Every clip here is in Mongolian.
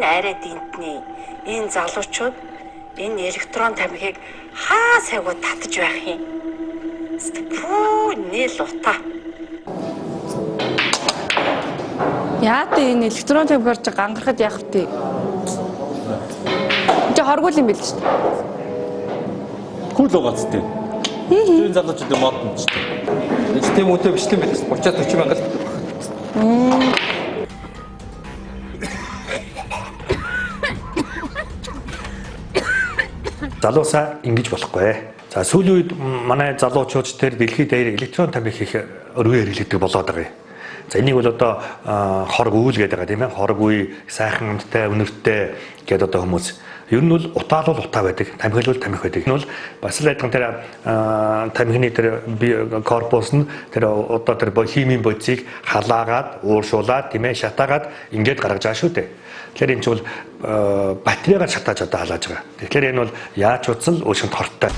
энэ арай дэнтний энэ залуучууд энэ электрон тамхиг хаа сайгүй татж байх юм. Пүү нэл утаа. Яа тэ энэ электрон тамхиар чи гангарахад яах вэ? Чи хоргуул юм бил ч. Кул угац тэ. Энэ залуучууд модон ч. Тийм үтэй бичлэн бидээс 30-40 мянга л. Залуусаа ингэж болохгүй. За сүүлийн үед манай залуучууд тэр дэлхийд даяар электрон тамхи хийх өргөө хэрэглэдэг болоод байгаа юм. За энийг бол одоо хорг үйл гэдэг байгаа тийм ээ. Хорг үе сайхан амттай өнөртэй гэдэг одоо хүмүүс. Ер нь бол утаал бол утаа байдаг, тамхи бол тамхи байдаг. Энэ бол бас л адилхан тэр тамхины тэр корпус нь тэр одоо тэр химийн бодисыг халаагаад, ууршуулад, тийм ээ, шатаагаад ингээд гаргаж байгаа шүү дээ. Тэгэхээр энэ ч бол батарейгаар шатааж одоо халааж байгаа. Тэгэхээр энэ бол яаж утсан л уушинт хортой.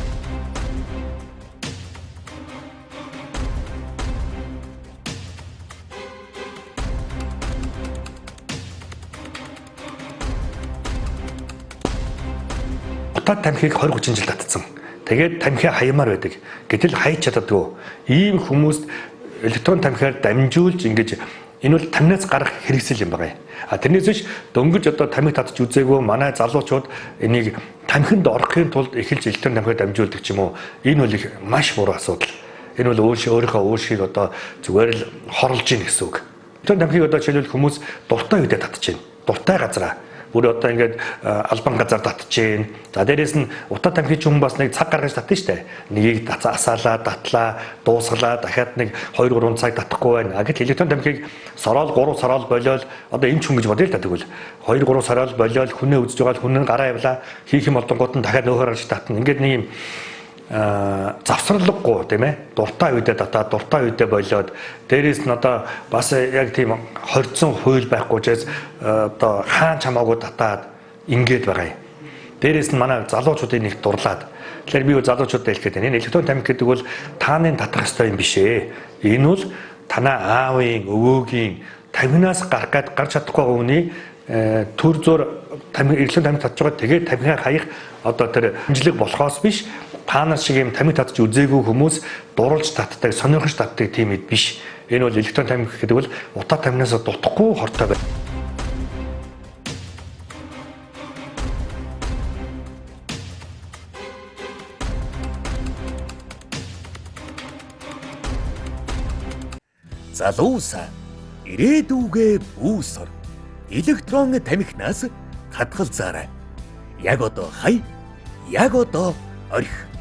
Утаа тамхиг 20-30 жил татсан. Тэгээд тамхи хаямаар байдаг. Гэтэл хайж чаддаггүй. Ийм хүмүүст электрон тамхиар дамжуулж ингэж энэ бол тамнаас гарах хэрэгсэл юм байна. А тэрнээс биш дөнгөж одоо тамхи татж үзээгүй манай залуучууд энийг тамхинд орохын тулд эхэлж электрон тамхиар дамжуулдаг ч юм уу. Энэ бол их маш буруу асуудал. Энэ бол өөрийнхөө уушгийг одоо зүгээр л хорлож ийн гэсэн үг. Электрон тамхиг одоо жишээлбэл хүмүүс дуртай үедээ татж байна. Дуртай газараа бүр одоо ингээд албан газар татж जैन. За дээрээс нь утаа тамхи ч юм бас нэг цаг гаргаж татна штэ. Нэгийг асаалаа, татлаа, дуусгалаа, дахиад нэг 2-3 цаг татахгүй байна. Гэтэл электрон тамхиг сороол 3 сороол болиол одоо энэ ч хүн гэж бодъё л та тэгвэл 2-3 сороол болиол хүнээ үзэж байгаа л хүн нь гараа явлаа. Хийх юм олдонгууд нь дахиад нөхөр гарч татна. Ингээд нэг юм завсралггүй тийм ээ. Дуртай үедээ татаад дуртай үедээ болоод дээрээс нь одоо бас яг тийм хорцсон хууль байхгүй ч одоо хаан чамаагүй татаад ингээд байгаа юм. Дээрээс нь манай залуучуудын нэг дурлаад. Тэгэхээр би бол залуучуудад хэлэхэд энэ электрон тамхи гэдэг бол тааны татах ёстой юм биш ээ. Энэ бол танаа аавын, өвөөгийн тамхинаас гарч чадахгүй хүний төр зур тамхи электрон тамхи татж байгаа тэгээд тамхиа хаях одоо тэр хэмжлэг болохоос биш. Таанаас шиг юм тамхи татж үзээгүй хүмүүс дурлж татдаг, сонирхож татдаг тийм эд биш. Энэ бол электрон тамхи гэдэг бол утаа тамхинаас дутхгүй хортой байна. Залуусаа ирээдүгээ бүүсор электрон тамхинаас хадгалзаарай. Яг одоо хай, яг одоо орхи.